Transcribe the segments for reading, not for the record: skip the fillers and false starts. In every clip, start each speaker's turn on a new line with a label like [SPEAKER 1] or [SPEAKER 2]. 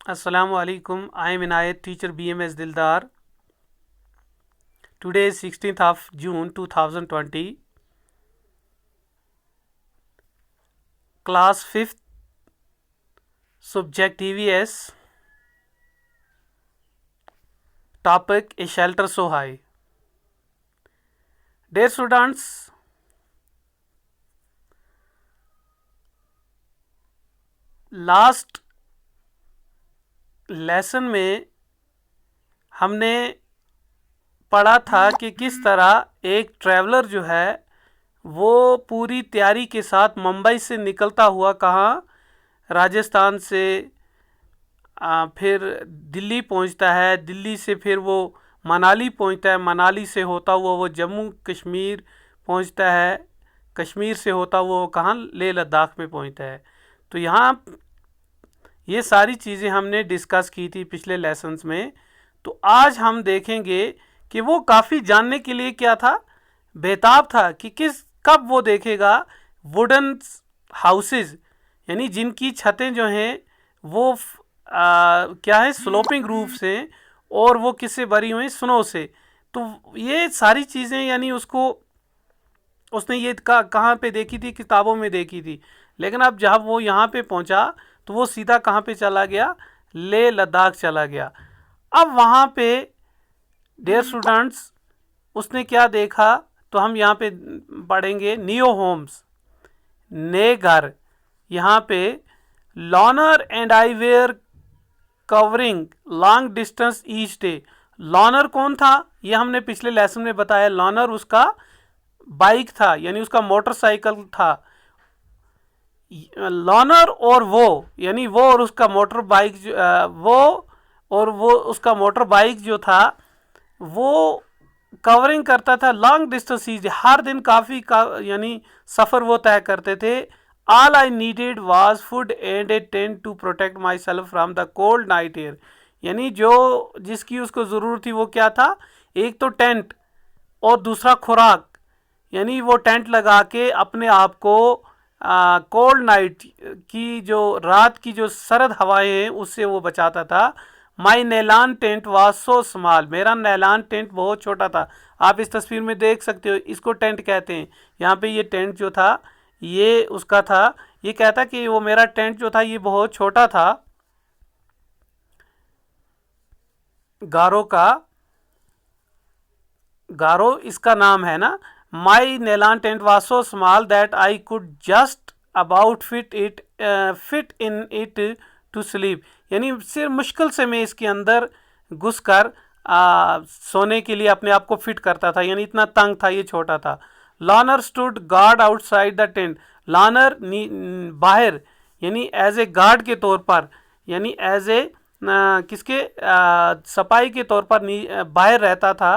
[SPEAKER 1] Assalamu alaikum. I am Inayat, teacher BMS Dildar. Today is 16th of June 2020. Class 5th, subject EVS. Topic: A shelter so high. Dear students, last lesson में हमने पढ़ा था कि किस तरह एक traveller जो है वो पूरी तैयारी के साथ मुंबई से निकलता हुआ कहाँ राजस्थान से फिर दिल्ली पहुंचता है, दिल्ली से फिर वो मनाली पहुंचता है, मनाली से होता हुआ वो जम्मू कश्मीर पहुंचता है, कश्मीर से होता हुआ वो कहाँ लेह लद्दाख में पहुंचता है। तो यहाँ ये सारी चीज़ें हमने डिस्कस की थी पिछले लेसन्स में। तो आज हम देखेंगे कि वो काफ़ी जानने के लिए क्या था, बेताब था कि कब वो देखेगा वुडन हाउसेस, यानी जिनकी छतें जो हैं वो क्या है, स्लोपिंग रूफ से, और वो किससे भरी हुई, स्नो से। तो ये सारी चीज़ें यानी उसने ये कहाँ पे देखी थी, किताबों में देखी थी। लेकिन अब जब वो यहाँ पे पहुँचा तो वो सीधा कहाँ पे चला गया, लेह लद्दाख चला गया। अब वहाँ पे डियर स्टूडेंट्स उसने क्या देखा, तो हम यहाँ पे पढ़ेंगे नियो होम्स, नए घर। यहाँ पे Lonner and I were covering long distance each day. Lonner कौन था, ये हमने पिछले लेसन में बताया। लॉनर उसका बाइक था, यानी उसका मोटरसाइकिल था। लॉनर और वो, यानी वो और उसका मोटर बाइक वो उसका मोटर बाइक जो था वो कवरिंग करता था लॉन्ग डिस्टेंस ईच डे। हर दिन काफ़ी यानी सफ़र वो तय करते थे। All I needed was food and a tent to protect myself from the cold night air. यानी जो जिसकी उसको ज़रूरत थी वो क्या था, एक तो टेंट और दूसरा खुराक। यानी वो टेंट लगा के अपने आप को कोल्ड नाइट की, जो रात की जो सर्द हवाएं हैं, उससे वो बचाता था। माई नैलान टेंट वाज सो स्मॉल। मेरा नैलान टेंट बहुत छोटा था। आप इस तस्वीर में देख सकते हो, इसको टेंट कहते हैं। यहाँ पे ये टेंट जो था ये उसका था। ये कहता कि वो मेरा टेंट जो था ये बहुत छोटा था, गारो का, गारो इसका नाम है ना। My nylon tent was so small that I could just about fit in it to sleep. यानी सिर्फ मुश्किल से मैं इसके अंदर घुसकर सोने के लिए अपने आप को फिट करता था, यानी इतना तंग था, ये छोटा था। Lonner stood guard outside the tent. Lonner बाहर, यानी एज ए गार्ड के तौर पर, यानी एज ए किसके सपाई के तौर पर बाहर रहता था।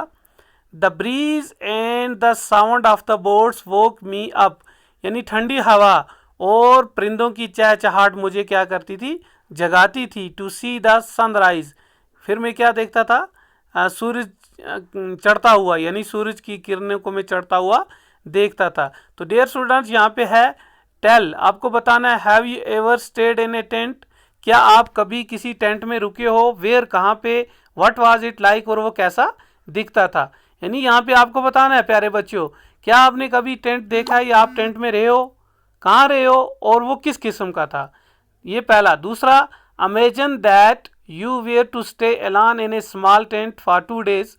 [SPEAKER 1] The breeze and the sound of the boats woke me up. यानी ठंडी हवा और परिंदों की चहचहाट मुझे क्या करती थी, जगाती थी। टू सी द सनराइज, फिर मैं क्या देखता था, सूरज चढ़ता हुआ, यानी सूरज की किरणों को मैं चढ़ता हुआ देखता था। तो डियर स्टूडेंट्स यहाँ पे है टेल, आपको बताना है have you ever stayed in A tent. क्या आप कभी किसी टेंट में रुके हो। वेयर, कहाँ पे। व्हाट वाज इट लाइक, और वो कैसा दिखता था। यानी यहाँ पे आपको बताना है प्यारे बच्चों, क्या आपने कभी टेंट देखा है या आप टेंट में रहे हो, कहाँ रहे हो, और वो किस किस्म का था। ये पहला। दूसरा, imagine that you were to stay alone in a small tent for 2 days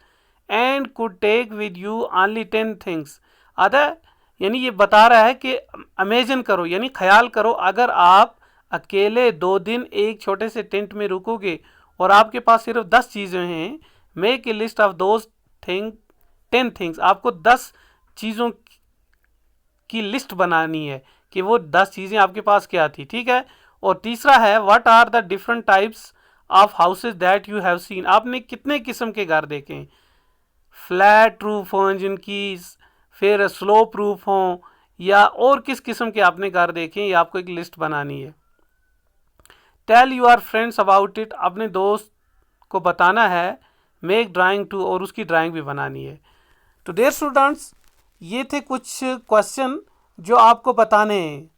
[SPEAKER 1] and could take with you only 10 things other. यानी ये बता रहा है कि इमेजिन करो, यानी ख्याल करो, अगर आप अकेले 2 दिन एक छोटे से टेंट में रुकोगे और आपके पास सिर्फ 10 चीज़ें हैं। Make a list of those 10 things. आपको 10 चीज़ों की लिस्ट बनानी है कि वो 10 चीज़ें आपके पास क्या थी, ठीक है। और तीसरा है what are the different types of houses that you have seen. आपने कितने किस्म के घर देखे हैं। फ्लैट रूफ हों जिनकी, फिर स्लोप रूफ हों, या और किस किस्म के आपने घर देखे हैं, ये आपको एक लिस्ट बनानी है। Tell your friends about it, अपने दोस्त को बताना है। मेक ड्राइंग टू, और उसकी ड्राइंग भी बनानी है। तो डियर स्टूडेंट्स ये थे कुछ क्वेश्चन जो आपको बताने हैं,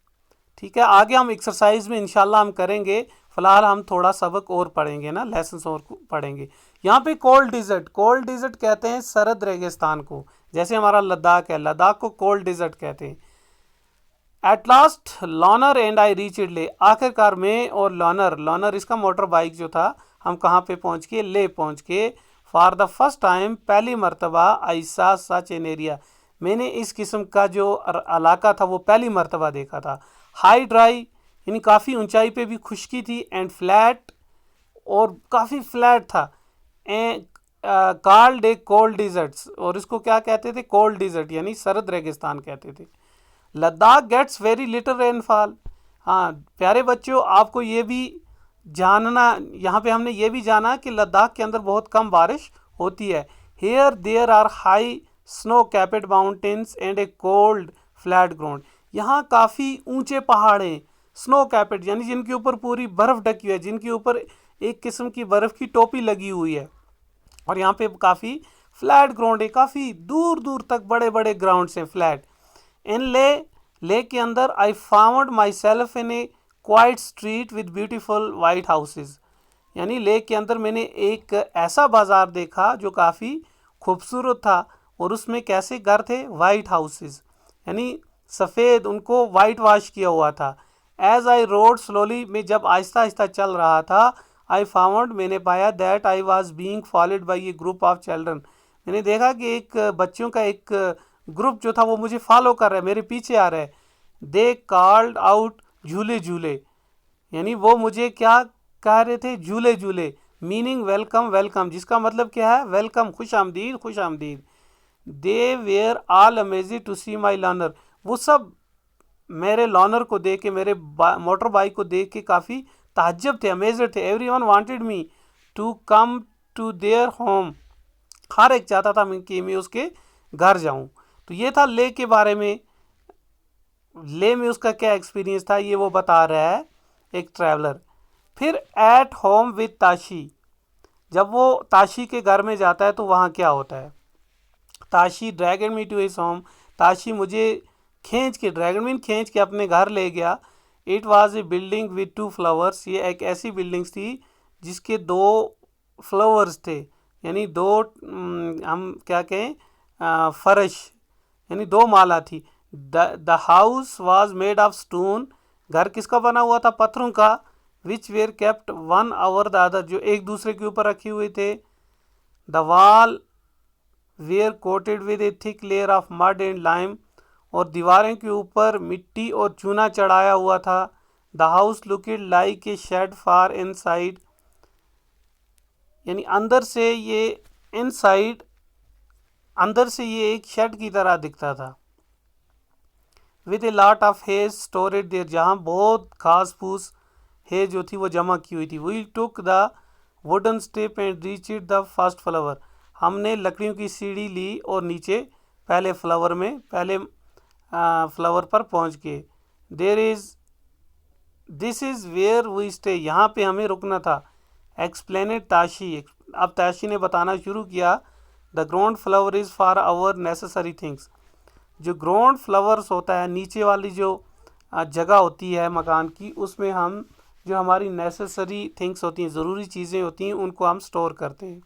[SPEAKER 1] ठीक है। आगे हम एक्सरसाइज में इंशाल्लाह हम करेंगे। फ़िलहाल हम थोड़ा सबक और पढ़ेंगे ना, लेसन्स और पढ़ेंगे। यहाँ पे कोल्ड डिज़र्ट कहते हैं सरद रेगिस्तान को, जैसे हमारा लद्दाख है, लद्दाख को कोल्ड डिज़र्ट कहते हैं। At last Lonner and I reach it Leh, आखिरकार मैं और लॉनर इसका मोटर बाइक जो था, हम कहाँ पे पहुँच के, ले पहुँच के। फॉर द फर्स्ट टाइम, पहली मरतबा, आई सा सच एन एरिया, मैंने इस किस्म का जो इलाका था वो पहली मरतबा देखा था। हाई ड्राई यानी काफ़ी ऊंचाई पे भी खुश्की थी, एंड फ्लैट और काफ़ी फ्लैट था। कॉल्ड ए कोल्ड डिजर्ट्स, और इसको क्या कहते थे, कोल्ड डिजर्ट यानी सरद रेगिस्तान कहते थे। Ladakh gets very little rainfall, हाँ प्यारे बच्चों आपको ये भी जानना, यहाँ पे हमने ये भी जाना कि लद्दाख के अंदर बहुत कम बारिश होती है। Here there are high snow capped mountains and a cold flat ground, यहाँ काफ़ी ऊंचे पहाड़ हैं, स्नो कैपेड यानी जिनके ऊपर पूरी बर्फ़ ढकी हुई है, जिनके ऊपर एक किस्म की बर्फ़ की टोपी लगी हुई है। और यहाँ पे काफ़ी फ्लैट ग्राउंड है, काफ़ी दूर दूर तक बड़े बड़े ग्राउंड्स हैं फ्लैट। इन ले के अंदर I found my self in A quite street with beautiful white houses, यानी ले के अंदर मैंने एक ऐसा बाज़ार देखा जो काफ़ी खूबसूरत था, और उसमें कैसे घर थे, वाइट हाउसेज यानी सफ़ेद, उनको वाइट वॉश किया हुआ था। एज आई रोड स्लोली, मैं जब आहिस्ता आहिस्ता चल रहा था, आई फाउंड, मैंने पाया, that I was being followed by A group of children, मैंने देखा कि एक बच्चों का एक ग्रुप जो था वो मुझे फॉलो कर रहा है, मेरे पीछे आ रहा है। दे कॉल्ड आउट झूले झूले, यानी वो मुझे क्या कह रहे थे, झूले झूले, मीनिंग वेलकम वेलकम, जिसका मतलब क्या है, वेलकम, खुश आमदीद खुश आमदीद। They were all amazing to see my learner, वो सब मेरे लॉनर को देख के, मेरे मोटर बाइक को देख के काफ़ी ताज्जुब थे, अमेज्ड थे। Everyone wanted me to come to their home, हर एक चाहता था कि मैं उसके घर जाऊं। तो ये था ले के बारे में, ले में उसका क्या एक्सपीरियंस था ये वो बता रहा है एक ट्रैवलर। फिर एट होम विद ताशी, जब वो ताशी के घर में जाता है तो वहाँ क्या होता है, Tashi dragged me to his home, Tashi मुझे खींच के, ड्रैगन मीन खींच के अपने घर ले गया। It was a building with two flowers, ये एक ऐसी बिल्डिंग थी जिसके दो फ्लावर्स थे, यानी दो हम क्या कहें फर्श, यानी दो माला थी। The house was made of stone, घर किसका बना हुआ था, पत्थरों का। Which were kept one over the other, जो एक दूसरे के ऊपर रखे हुए थे। The wall were coated with a thick layer of mud and lime, और दीवारें के ऊपर मिट्टी और चूना चढ़ाया हुआ था। The house looked like a shed far inside, यानी अंदर से ये इनसाइड, अंदर से ये एक शेड की तरह दिखता था। With a lot of hays stored there, जहाँ बहुत घास फूस है जो थी वो जमा की हुई थी। We took the wooden step and reached the first floor, हमने लकड़ियों की सीढ़ी ली और नीचे पहले फ्लावर में, पहले फ्लावर पर पहुंच गए। There is, this is where we stay, यहाँ पे हमें रुकना था। एक्सप्लेनेड ताशी, अब ताशी ने बताना शुरू किया। The ground floor is for our necessary things, जो ग्राउंड फ्लावर्स होता है, नीचे वाली जो जगह होती है मकान की, उसमें हम जो हमारी नेसेसरी थिंग्स होती हैं, ज़रूरी चीज़ें होती हैं, उनको हम स्टोर करते हैं।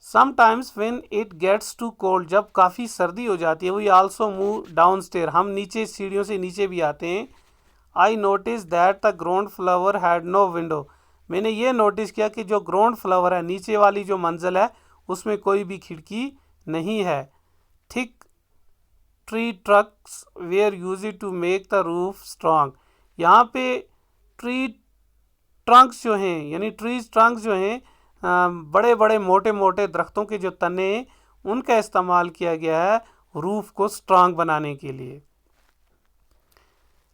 [SPEAKER 1] Sometimes when it gets too cold, जब काफ़ी सर्दी हो जाती है, we also move down stair, हम नीचे सीढ़ियों से नीचे भी आते हैं। I notice that the ground floor had no window, मैंने ये नोटिस किया कि जो ग्राउंड फ्लावर है, नीचे वाली जो मंजिल है, उसमें कोई भी खिड़की नहीं है। Thick tree trunks were use to make the roof strong, यहाँ पे ट्री ट्रंक्स जो हैं, यानी ट्रीज ट्रंक्स जो हैं, बड़े बड़े मोटे मोटे दरख्तों के जो तने, उनका इस्तेमाल किया गया है रूफ को स्ट्रांग बनाने के लिए।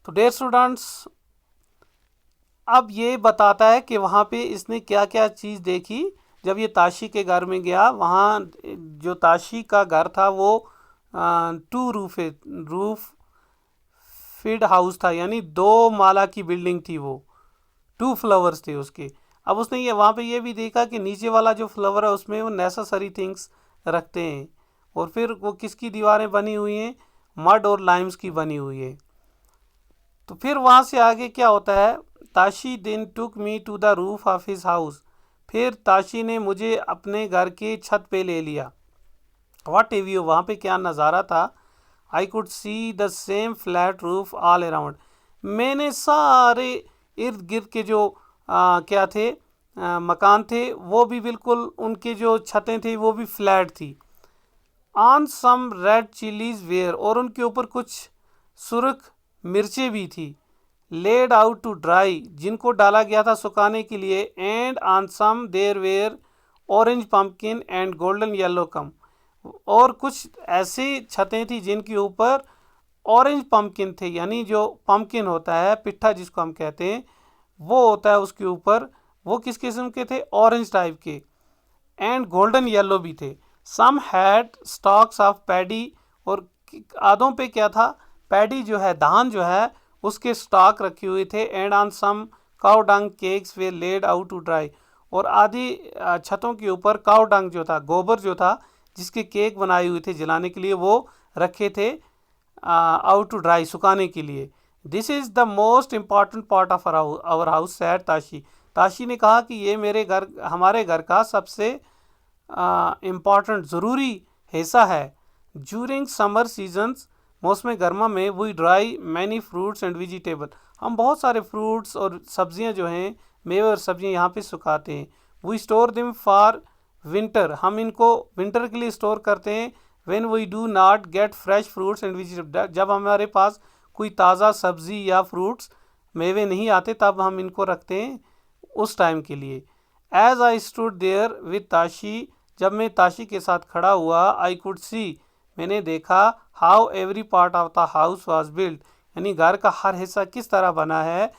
[SPEAKER 1] तो डियर स्टूडेंट्स, अब ये बताता है कि वहाँ पे इसने क्या क्या चीज़ देखी जब ये ताशी के घर में गया। वहाँ जो ताशी का घर था वो टू रूफ फीड हाउस था, यानी दो माला की बिल्डिंग थी, वो टू फ्लावर्स थे उसके। अब उसने ये वहाँ पे ये भी देखा कि नीचे वाला जो फ्लावर है उसमें वो नेसेसरी थिंग्स रखते हैं, और फिर वो किसकी दीवारें बनी हुई हैं, मड और लाइम्स की बनी हुई है। तो फिर वहाँ से आगे क्या होता है, Tashi then took me to the roof of his house. फिर ताशी ने मुझे अपने घर के छत पे ले लिया। व्हाट ए व्यू, वहाँ पे क्या नज़ारा था। I could see the same flat roof all around. मैंने सारे इर्द गिर्द के जो क्या थे मकान थे वो भी बिल्कुल, उनके जो छतें थी वो भी फ्लैट थी। On some red chillies were, और उनके ऊपर कुछ सुर्ख मिर्चें भी थी। लेड आउट टू ड्राई, जिनको डाला गया था सुखाने के लिए। And on some there were orange pumpkin and golden yellow corn, और कुछ ऐसी छतें थी जिनके ऊपर ऑरेंज पम्पकिन थे, यानी जो पम्पकिन होता है पिट्ठा जिसको हम कहते हैं वो होता है, उसके ऊपर वो किस किस्म के थे, ऑरेंज टाइप के। एंड गोल्डन येलो भी थे। सम हैड स्टॉक्स ऑफ पैडी, और आधों पे क्या था, पैडी जो है धान जो है उसके स्टॉक रखे हुए थे। And on some cow dung cakes were laid out to dry, और आधी छतों के ऊपर काउ डंग जो था, गोबर जो था जिसके केक बनाए हुए थे जलाने के लिए, वो रखे थे आउट टू ड्राई, सुखाने के लिए। This is the most important part of our house said Tashi. Tashi ने कहा कि ये हमारे घर का सबसे इम्पॉर्टेंट ज़रूरी हिस्सा है। ज्यूरिंग समर सीजन्स, मौसम गर्मा में, we dry many fruits and vegetable, हम बहुत सारे फ्रूट्स और सब्जियां जो हैं, मेवे और सब्जियां यहाँ पे सुखाते हैं। We store them for winter, हम इनको विंटर के लिए स्टोर करते हैं। When we do not get fresh fruits and vegetable, जब हमारे पास कोई ताज़ा सब्ज़ी या फ्रूट्स मेवे नहीं आते तब हम इनको रखते हैं उस टाइम के लिए। As I stood there with Tashi, जब मैं ताशी के साथ खड़ा हुआ, आई कुड सी, मैंने देखा, how every part of the house was built, यानी घर का हर हिस्सा किस तरह बना है,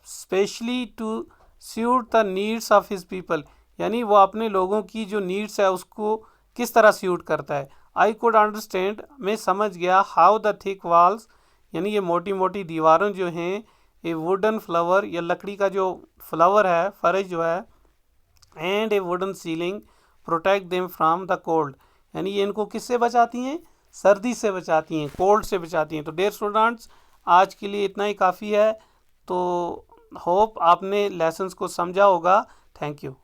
[SPEAKER 1] specially to suit the needs of his people, यानी वो अपने लोगों की जो नीड्स है उसको किस तरह सूट करता है। आई कुड अंडरस्टैंड, मैं समझ गया, हाउ द थिक वॉल्स, यानी ये मोटी मोटी दीवारों जो हैं, ए वुडन फ्लावर, या लकड़ी का जो फ्लावर है, फर्श जो है, and A wooden ceiling protect them from the cold, यानी ये इनको किससे बचाती हैं, सर्दी से बचाती हैं, कोल्ड से बचाती हैं। तो डियर स्टूडेंट्स, आज के लिए इतना ही काफ़ी है। तो होप आपने लेसन्स को समझा होगा। Thank you.